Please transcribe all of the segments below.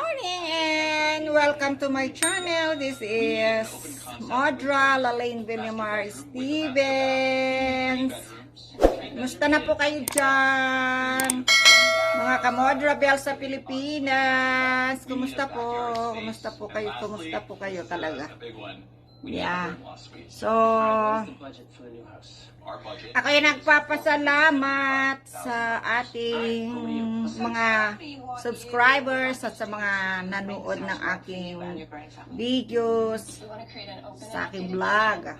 morning and welcome to my channel. This is Modra Lalaine Villamar Stevens. Kumusta na po kayo dyan? Mga kamodra bell sa Pilipinas. Kumusta po? Kumusta po kayo? Kumusta po kayo talaga? Yeah. So, ako yung nagpapasalamat sa ating mga subscribers at sa mga nanood ng aking videos, sa aking vlog.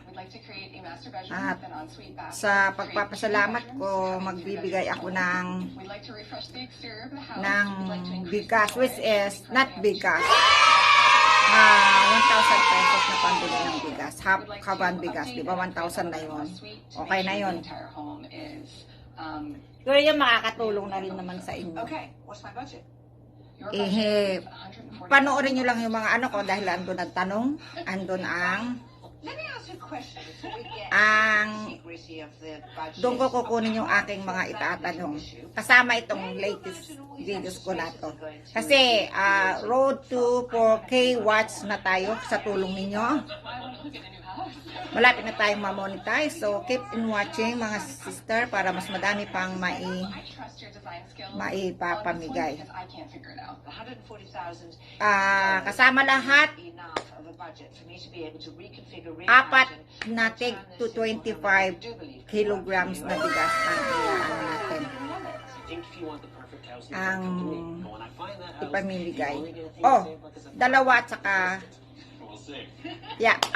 At sa pagpapasalamat ko, magbibigay ako ng bigas, which is not bigas. 1,000 pesos na pambili ng bigas. Half kaban bigas, di ba? 1,000 na yun. Okay na yun. Pero yung makakatulong na rin naman sa inyo. Panoorin nyo lang yung mga ano ko dahil andun ang tanong, andun doon ko kukunin yung aking mga itatanong. Kasama itong latest videos ko na to. Kasi road to 4K watch na tayo sa tulong ninyo. Malapit na tayong ma-monetize. So keep in watching mga sister para mas madami pang maipapamigay. Kasama lahat, apat na tig to 25 kilograms na bigas ang ilaan natin ang ipamimigay. Dalawa at saka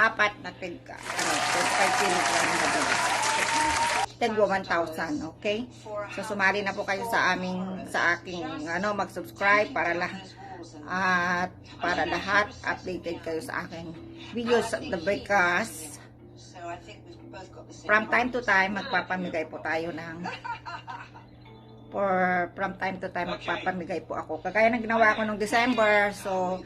apat na tig 25 kilograms na bigas. Tigwa 1,000, okay? So sumali na po kayo sa aking mag-subscribe para lahat updated kayo sa aking videos because from time to time magpapamigay po tayo magpapamigay po ako. Kagaya ng ginawa ko nung December. So,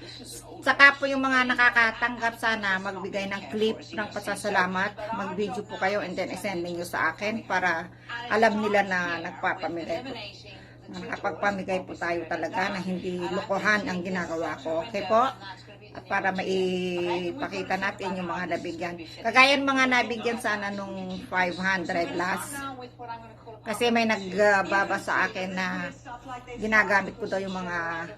saka po yung mga nakakatanggap sana magbigay ng clip ng pasasalamat. Mag-video po kayo and then isend ninyo sa akin para alam nila na nagpapamigay po. Nakapagpamigay po tayo talaga na hindi lokohan ang ginagawa ko. Okay po? At para maipakita natin yung mga nabigyan. Kagaya mga nabigyan sana nung 500 last. Kasi may nagbaba sa akin na ginagamit ko daw yung mga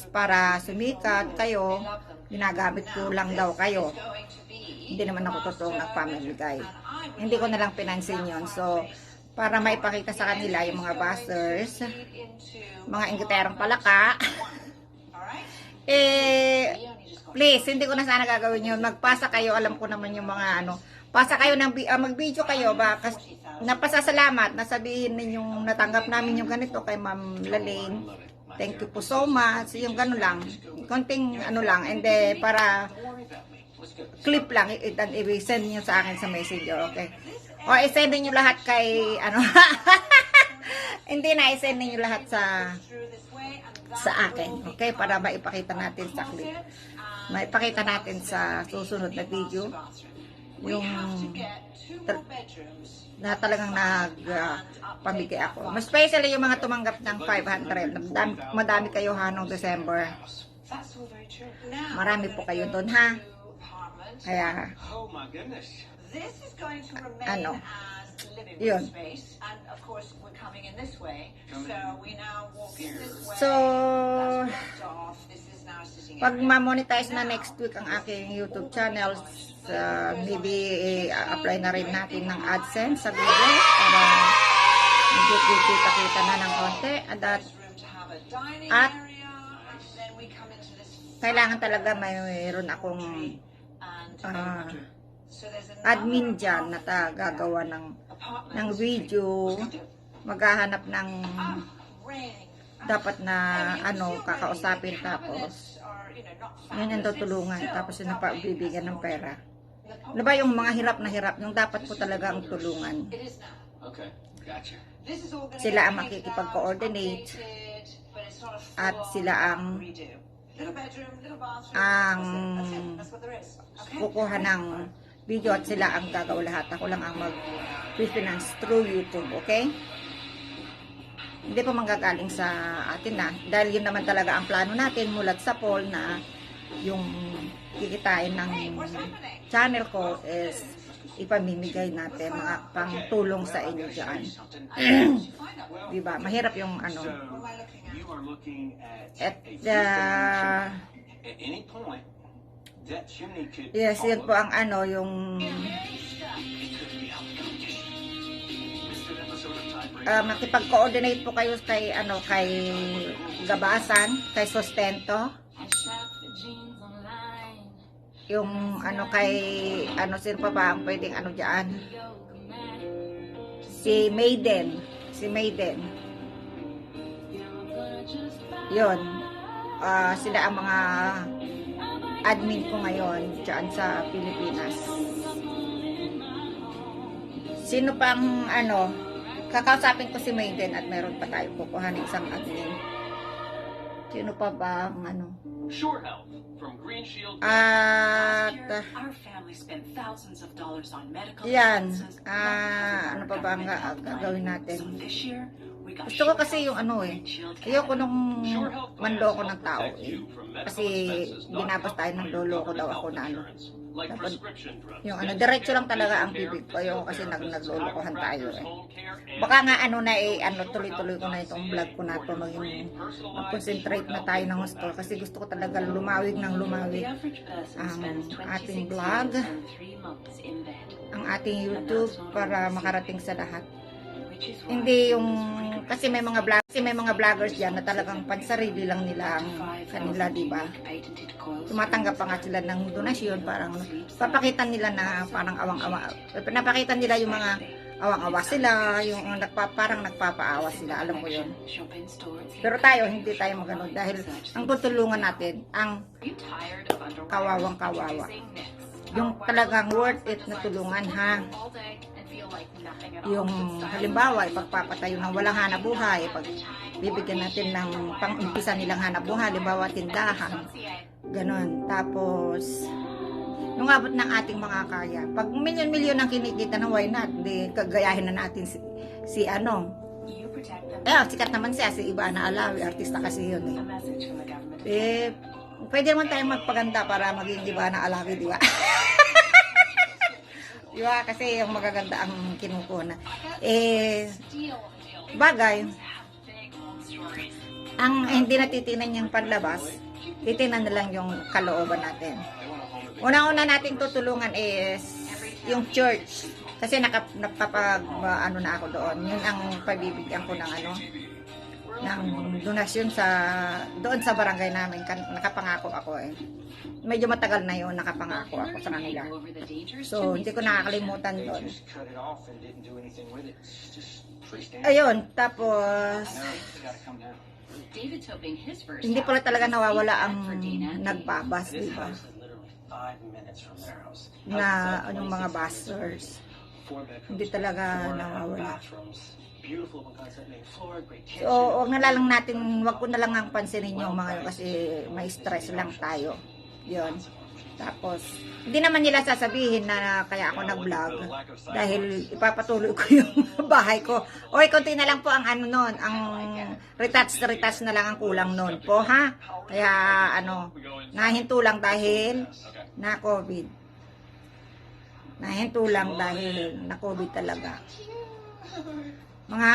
para sumikat kayo. Ginagamit ko lang daw kayo. Hindi naman ako totoong nagpamigay. Hindi ko na lang pinansin yun. So, para maipakita sa kanila yung mga busters, mga ingiterong palaka. Please, hindi ko na sana gagawin yun. Magpasa kayo, alam ko naman yung mga pasa kayo mag-video kayo ba napasasalamat na sabihin ninyong natanggap namin yung ganito kay Ma'am Lalaine. Thank you po so much. Yung gano'n lang. Konting lang. And then, para clip lang, i-send niyo sa akin sa messenger, okay? O, i-send niyo lahat kay, hindi na, i-send niyo lahat sa akin, okay? Para maipakita natin sa clip. Maipakita natin sa susunod na video yung na talagang nagpamigay ako. Mas especially yung mga tumanggap ng 500. Madami kayo noong December. Marami po kayo doon, ha? Kaya, yun. So, pag ma-monetize na next week ang aking YouTube channel, maybe apply na rin natin ng AdSense sa Google para medyo kita na ng konti. At kailangan talaga mayroon akong admin dyan na gagawa ng video, maghahanap ng dapat na kakausapin, tapos yun yung tutulungan, tapos yun ang bibigyan ng pera. Ano ba yung mga hirap na hirap, yung dapat po talaga ang tulungan. Sila ang makikipag-coordinate at sila ang kukuha ng video at sila ang gagawa lahat. Ako lang ang mag-finance through YouTube, okay? Hindi po manggagaling sa atin na. Dahil yun naman talaga ang plano natin mulat sa poll na yung kikitain ng channel ko is ipamimigay natin mga pangtulong sa inyo dyan. Diba? Mahirap yung ano. At yes, yun po ang ano, yung makipag-coordinate po kayo kay ano, kay Gabasan, kay Sustento. Yung ano kay ano, sino pa ba ang pwedeng ano diyan? Si Maiden, yun, sila ang mga admin ko ngayon diyan sa Pilipinas. Sino pang ano, kakausapin ko si Maiden at meron pa tayo kukuhanin isang admin. Sino pa ba ang ano? Shore Health from Green Shield. At Our family spent thousands of dollars on medical yan, expenses. ano pa ba ang gagawin natin? So this year, we got Gusto ko kasi yung ano eh, ayoko nung manloko ng tao eh. Kasi binabas tayo ng loloko daw ako na ano. Dapat, yung ano, diretso lang talaga ang bibig ko. Ayoko kasi naglolokohan tayo eh. Baka nga ano na eh, ano, tuloy-tuloy ko na itong vlog ko na ito. Mag-concentrate na tayo ng gusto. Kasi gusto ko talaga lumawig ng lumawig ang ating vlog, ang ating YouTube para makarating sa lahat. Hindi yung kasi may mga vloggers diyan na talagang pansarili lang nila ang kanila, di ba? Tumatanggap pa nga sila ng donasyon, parang papakita nila na parang awang-awa. Pinapakita nila yung mga awang-awa sila, yung parang nagpapaawa sila, alam ko yun. Pero tayo, hindi tayo magano dahil ang tutulungan natin ang kawawang-kawawa. Yung talagang worth it na tulungan, ha? Yung halimbawa ipagpapatayo ng walang hanap buhay, pag bibigyan natin ng pang-umpisa nilang hanap buhay, halimbawa tindahan, ganon. Tapos nung abot ng ating mga kaya, pag milyon-milyon ang kinikita ng why not, di kagayahin na natin si ano, sikat naman siya, si Ivana Alawi, artista kasi yun eh. Pwede naman tayong magpaganda para maging Ivana Alawi, di ba? Diba? Kasi yung magaganda ang kinukuha. Bagay, ang hindi natitingnan yung panlabas, titingnan na lang yung kalooban natin. Una-una nating tutulungan is yung church. Kasi ano na ako doon. Yun ang pabibigyan ko ng ano, ng donasyon doon sa barangay namin. Nakapangako ako eh. Medyo matagal na yun, nakapangako ako sa kanila. So, hindi ko nakakalimutan doon. Ayun, tapos hindi pala talaga nawawala ang nagbabas, di ba? Na yung mga busters. Hindi talaga nawawala. So, wag ko na lang ang pansinin yung mga yun kasi may stress lang tayo. Yun. Tapos, hindi naman nila sasabihin na kaya ako nag-vlog dahil ipapatuloy ko yung bahay ko. Oy, konti na lang po ang ano nun, ang retouch na lang ang kulang nun po, ha? Kaya, ano, nahinto lang dahil na COVID. Nahinto lang dahil na COVID talaga. Mga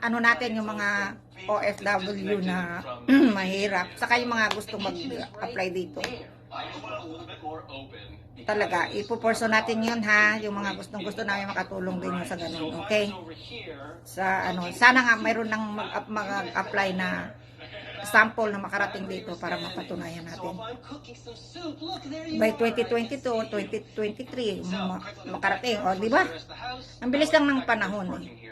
ano natin, yung mga OFW na mahirap, saka yung mga gustong mag-apply dito, talaga ipuporso natin yun, ha, yung mga gusto namin makatulong din yun sa ganun, okay? Sa ano, sana nga mayroon nang mag-apply na sample na makarating dito para mapatunayan natin by 2022 o 2023 makarating, o di ba? Ang bilis lang ng panahon eh.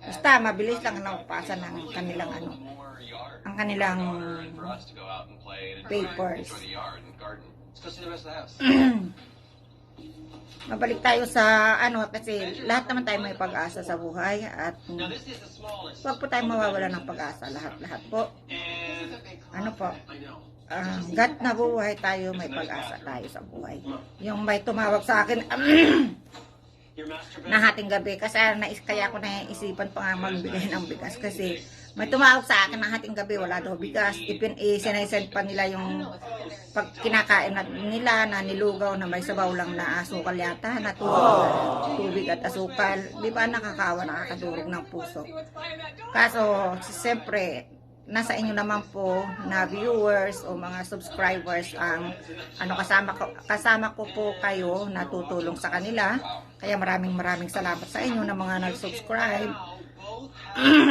Basta mabilis lang napasa ng kanilang ano, ang kanilang papers. Mabalik tayo sa ano, kasi lahat naman tayo may pag-asa sa buhay at huwag po tayo mawawala ng pag-asa, lahat po. Ano po? Hanggat nabubuhay tayo, may pag-asa tayo sa buhay. Yung may tumawag sa akin, na hating gabi. Kasi kaya ko naisipan pa nga magbigay ng bigas. Kasi may tumawag sa akin ng hating gabi, wala daw bigas. Sinesend pa nila yung pag kinakain nila na nilugaw na may sabaw lang na asukal yata, na tubig at asukal. Di ba nakakawa, nakakadurog ng puso. Kaso, siyempre, nasa inyo naman po na viewers o mga subscribers ang kasama ko po kayo na tutulong sa kanila. Kaya maraming salamat sa inyo na mga nag-subscribe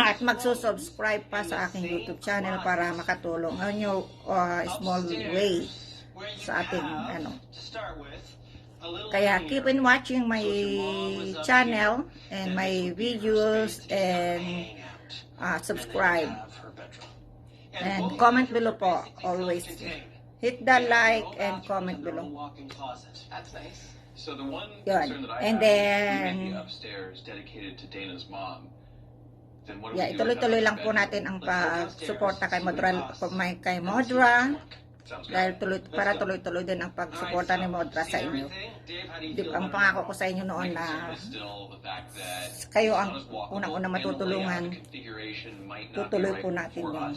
at magsusubscribe pa sa aking YouTube channel para makatulong ang inyo small way sa ating Kaya keep on watching my channel and my videos and subscribe. And comment below po, always. Hit the like and comment below. So the one Yun. concern that I And have then, is the upstairs dedicated to Dana's mom. Then what do yeah, we do with ituloy-tuloy that lang po bedroom? natin ang Let's go upstairs, pagsuporta kay see what Modra, it costs. kay Modra. Sounds Dahil good. para tuloy-tuloy din ang pagsuporta ni Modra sa inyo. Ang pangako ko sa inyo noon na kayo ang unang-una matutulungan. Tutuloy po natin yun.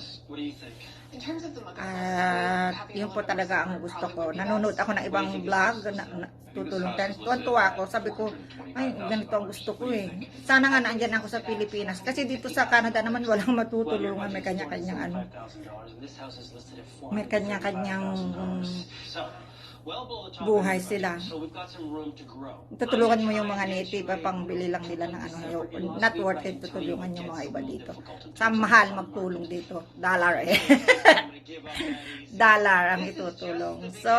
At yun po talaga ang gusto ko. Nanonood ako ng ibang vlog, tutulong tayo. Tuwan-tuwa ako. Sabi ko, ay, ganito ang gusto ko eh. Sana nga naandyan ako sa Pilipinas. Kasi dito sa Canada naman walang matutulungan. May kanya-kanyang may kanya-kanyang buhay sila. Tutulungan mo yung mga native, pangbili lang nila ng not worth it tutulungan yung mga iba dito. Sa mahal magtulong dito. Dollar eh. Dollar ang itutulong. So,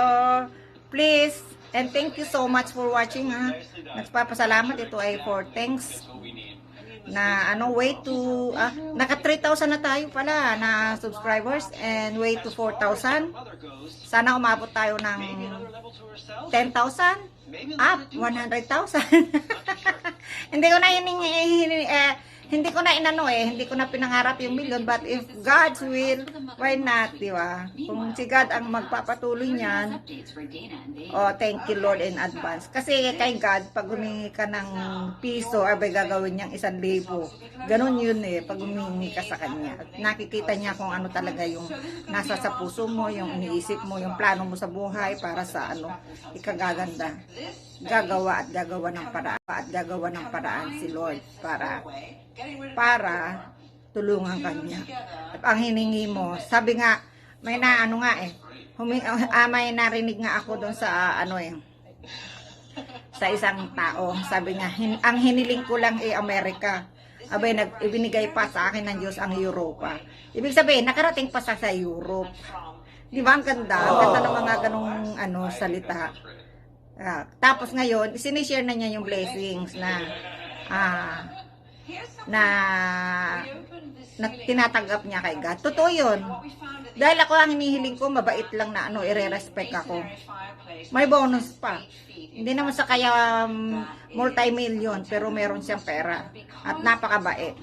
please, and thank you so much for watching ha. Nagpapasalamat ito ay for thanks na way to naka 3,000 na tayo pala na subscribers and way to 4,000. Sana umabot tayo ng 10,000 up 100,000. Hindi ko na hindi ko na pinangarap yung million, but if God's will, why not, di ba? Kung si God ang magpapatuloy niyan, thank you Lord in advance. Kasi kay God, pag humingi ka ng piso, abay gagawin niyang 1,000. Ganon yun pag humingi ka sa Kanya. At nakikita niya kung ano talaga yung nasa sa puso mo, yung iniisip mo, yung plano mo sa buhay para sa ikagaganda. Gagawa ng paraan si Lord para tulungan kanya. At ang hiningi mo, sabi nga, may may narinig nga ako doon sa sa isang tao. Sabi nga, ang hiniling ko lang Amerika. Abay, ibinigay pa sa akin ng Diyos ang Europa. Ibig sabihin, nakarating pa sa Europe. Di ba ang ganda? Ang ganda ng mga ganong salita. Tapos ngayon, sinishare na niya yung blessings na tinatanggap niya kay God. Totoo yun. Dahil ako ang hinihiling ko, mabait lang na i-respect ako. May bonus pa. Hindi naman sa kaya multi-million, pero meron siyang pera. At napakabait.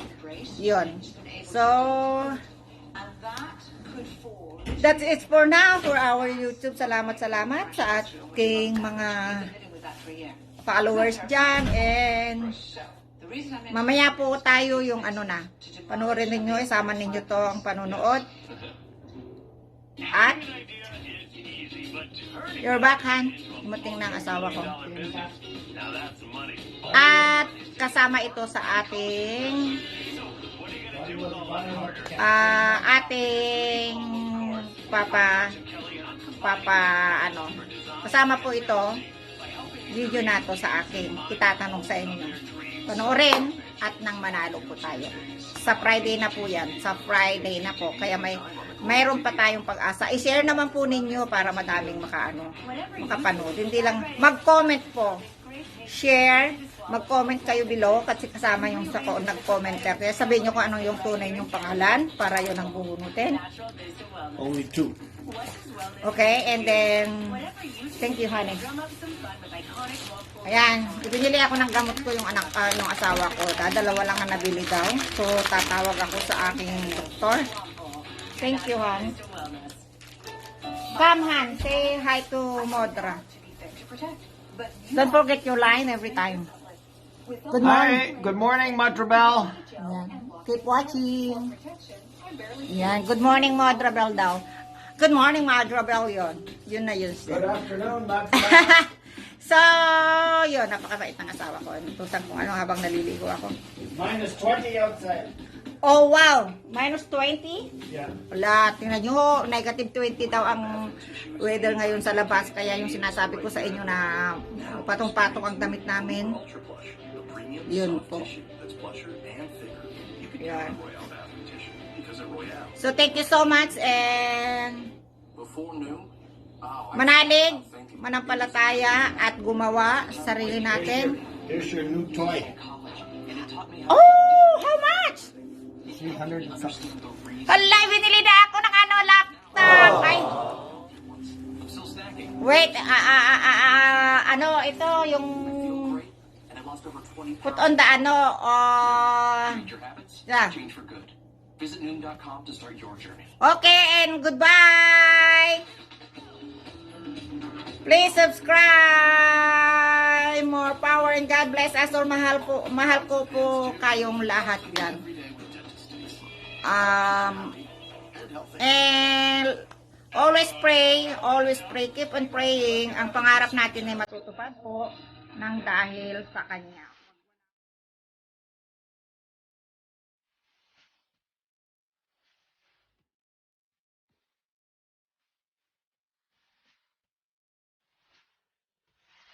Yun. So, that's it for now for our YouTube. Salamat sa aking mga followers dyan. And mamaya po tayo yung panoorin ninyo, isama ninyo to ang panonood. At you're back, Han. Dumating na ang asawa ko. At kasama ito sa ating kasama po ito video na to sa akin, itatanong sa inyo, panoorin at nang manalo po tayo sa Friday na po yan, sa Friday na po, kaya mayroon pa tayong pag-asa. I-share naman po ninyo para madaming makapanood. Hindi lang mag-comment po, share, mag-comment kayo below kasi kasama yung sa nag-commenter. Kaya sabihin nyo kung anong yung tunay yung pangalan para yun ang buhunutin. Only 2. Okay, and then thank you, honey. Ayan, ibinili ako ng gamot ko yung yung asawa ko. Dalawa lang ang nabili daw. So tatawag ako sa aking doktor. Thank you, hon. Come, Han, say hi to Modra. Don't forget your line every time. Good morning. Hi, good morning, Montrebel. Yan. Keep watching. Yan. Good morning, Madrabel daw. Good morning, Madrabel yun. Yun na yun. Good afternoon, Montrebel. So, yun. Napakabait ng asawa ko. Tutan kung ano habang naliligo ako. Minus 20 outside. Oh, wow. Minus 20? Yeah. Wala. Tingnan nyo. Negative 20 daw ang weather ngayon sa labas. Kaya yung sinasabi ko sa inyo na patong-patong ang damit namin. Yun po. Yan. So, thank you so much and manalig, manampalataya at gumawa sa sarili natin. Here's your new toy. Oh! How much? 300 and something. Hala, binili na ako ng ano, laptop. Ay. Wait, ano, ito yung put on the ano, yeah. Change for good. Visit Noom.com to start your journey. Okay, and goodbye. Please subscribe. More power and God bless us all. Mahal ko po kayong lahat yan. And always pray, keep on praying. Ang pangarap natin ay matutupad po ng dahil sa Kanya.